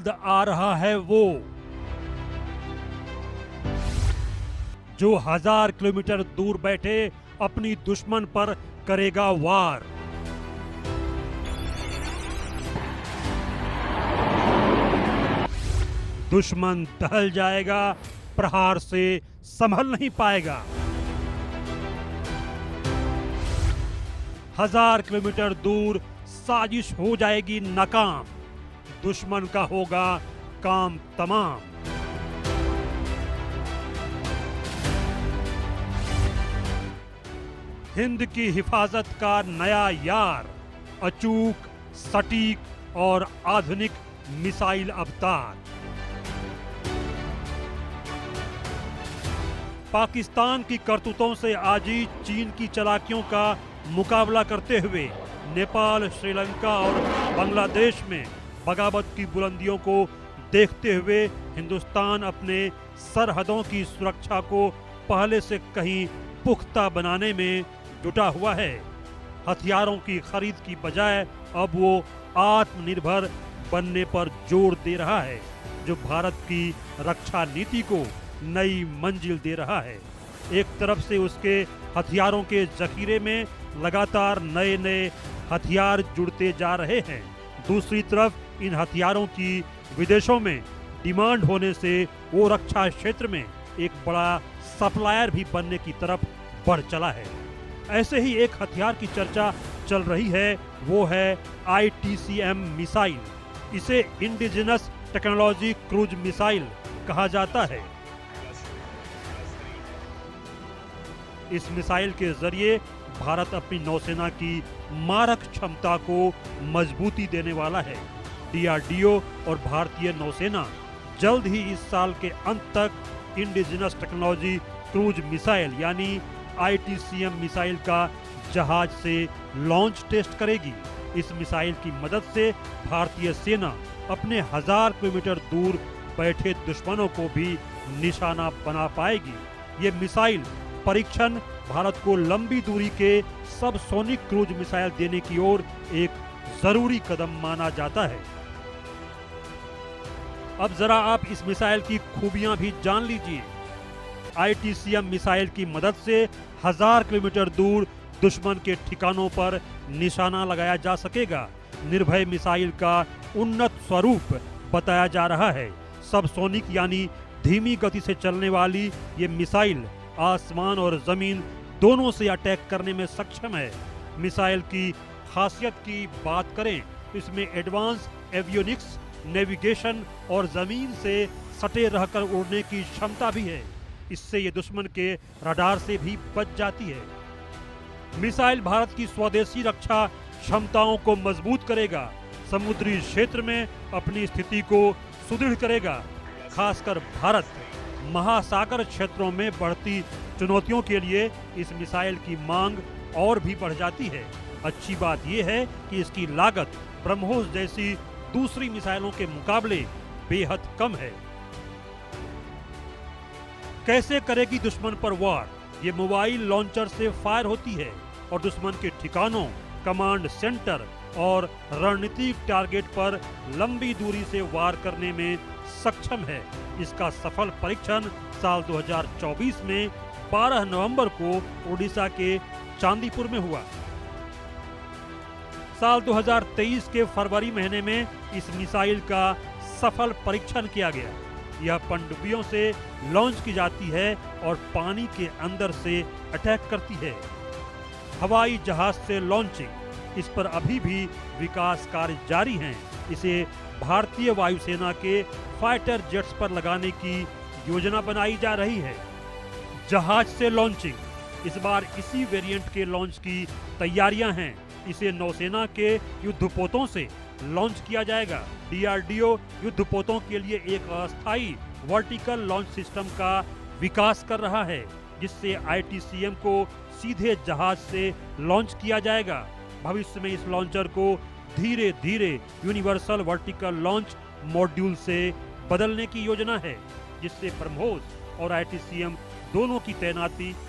आ रहा है वो जो 1000 किलोमीटर दूर बैठे अपनी दुश्मन पर करेगा वार। दुश्मन दहल जाएगा, प्रहार से संभल नहीं पाएगा। 1000 किलोमीटर दूर साजिश हो जाएगी नाकाम, दुश्मन का होगा काम तमाम। हिंद की हिफाजत का नया यार, अचूक, सटीक और आधुनिक मिसाइल अवतार। पाकिस्तान की करतूतों से आजी चीन की चालाकियों का मुकाबला करते हुए नेपाल, श्रीलंका और बांग्लादेश में बगावत की बुलंदियों को देखते हुए हिंदुस्तान अपने सरहदों की सुरक्षा को पहले से कहीं पुख्ता बनाने में जुटा हुआ है। हथियारों की खरीद की बजाय अब वो आत्मनिर्भर बनने पर जोर दे रहा है, जो भारत की रक्षा नीति को नई मंजिल दे रहा है। एक तरफ से उसके हथियारों के जखीरे में लगातार नए नए हथियार जुड़ते जा रहे हैं, दूसरी तरफ इन हथियारों की विदेशों में डिमांड होने से वो रक्षा क्षेत्र में एक बड़ा सप्लायर भी बनने की तरफ बढ़ चला है। ऐसे ही एक हथियार की चर्चा चल रही है, वो है ITCM मिसाइल। इसे इंडिजिनस टेक्नोलॉजी क्रूज मिसाइल कहा जाता है। इस मिसाइल के जरिए भारत अपनी नौसेना की मारक क्षमता को मजबूती देने वाला है। DRDO और भारतीय नौसेना जल्द ही इस साल के अंत तक इंडिजिनस टेक्नोलॉजी क्रूज मिसाइल यानी ITCM मिसाइल का जहाज से लॉन्च टेस्ट करेगी। इस मिसाइल की मदद से भारतीय सेना अपने 1000 किलोमीटर दूर बैठे दुश्मनों को भी निशाना बना पाएगी। ये मिसाइल परीक्षण भारत को लंबी दूरी के सबसोनिक क्रूज मिसाइल देने की ओर एक जरूरी कदम माना जाता है। अब जरा आप इस मिसाइल की खूबियां भी जान लीजिए। ITCM मिसाइल की मदद से 1000 किलोमीटर दूर दुश्मन के ठिकानों पर निशाना लगाया जा सकेगा। निर्भय मिसाइल का उन्नत स्वरूप बताया जा रहा है। सबसोनिक यानी धीमी गति से चलने वाली ये मिसाइल आसमान और जमीन दोनों से अटैक करने में सक्षम है। मिसाइल की खासियत की बात करें तो इसमें एडवांस एवियोनिक्स, नेविगेशन और जमीन से सटे रहकर उड़ने की क्षमता भी है। इससे ये दुश्मन के रडार से भी बच जाती है। मिसाइल भारत की स्वदेशी रक्षा क्षमताओं को मजबूत करेगा, समुद्री क्षेत्र में अपनी स्थिति को सुदृढ़ करेगा। खासकर भारत महासागर क्षेत्रों में बढ़ती चुनौतियों के लिए इस मिसाइल की मांग और भी बढ़ जाती है। अच्छी बात यह है कि इसकी लागत ब्रह्मोस जैसी दूसरी मिसाइलों के मुकाबले बेहद कम है। कैसे करेगी दुश्मन पर वार? ये मोबाइल लॉन्चर से फायर होती है और दुश्मन के ठिकानों, कमांड सेंटर और रणनीतिक टारगेट पर लंबी दूरी से वार करने में सक्षम है। इसका सफल परीक्षण साल 2024 में 12 नवंबर को ओडिशा के चांदीपुर में हुआ। साल 2023 के फरवरी महीने में इस मिसाइल का सफल परीक्षण किया गया। यह पनडुब्बियों से लॉन्च की जाती है और पानी के अंदर से अटैक करती है। हवाई जहाज से लॉन्चिंग, इस पर अभी भी विकास कार्य जारी हैं। इसे भारतीय वायुसेना के फाइटर जेट्स पर लगाने की योजना बनाई जा रही है। जहाज से लॉन्चिंग, इस बार इसी वेरिएंट के लॉन्च की तैयारियां हैं। इसे नौसेना के युद्धपोतों से लॉन्च किया जाएगा। DRDO युद्धपोतों के लिए एक अस्थायी वर्टिकल लॉन्च सिस्टम का विकास कर रहा है, जिससे ITCM को सीधे जहाज से लॉन्च किया जाएगा। भविष्य में इस लॉन्चर को धीरे धीरे यूनिवर्सल वर्टिकल लॉन्च मॉड्यूल से बदलने की योजना है, जिससे ब्रह्मोस और ITCM दोनों की तैनाती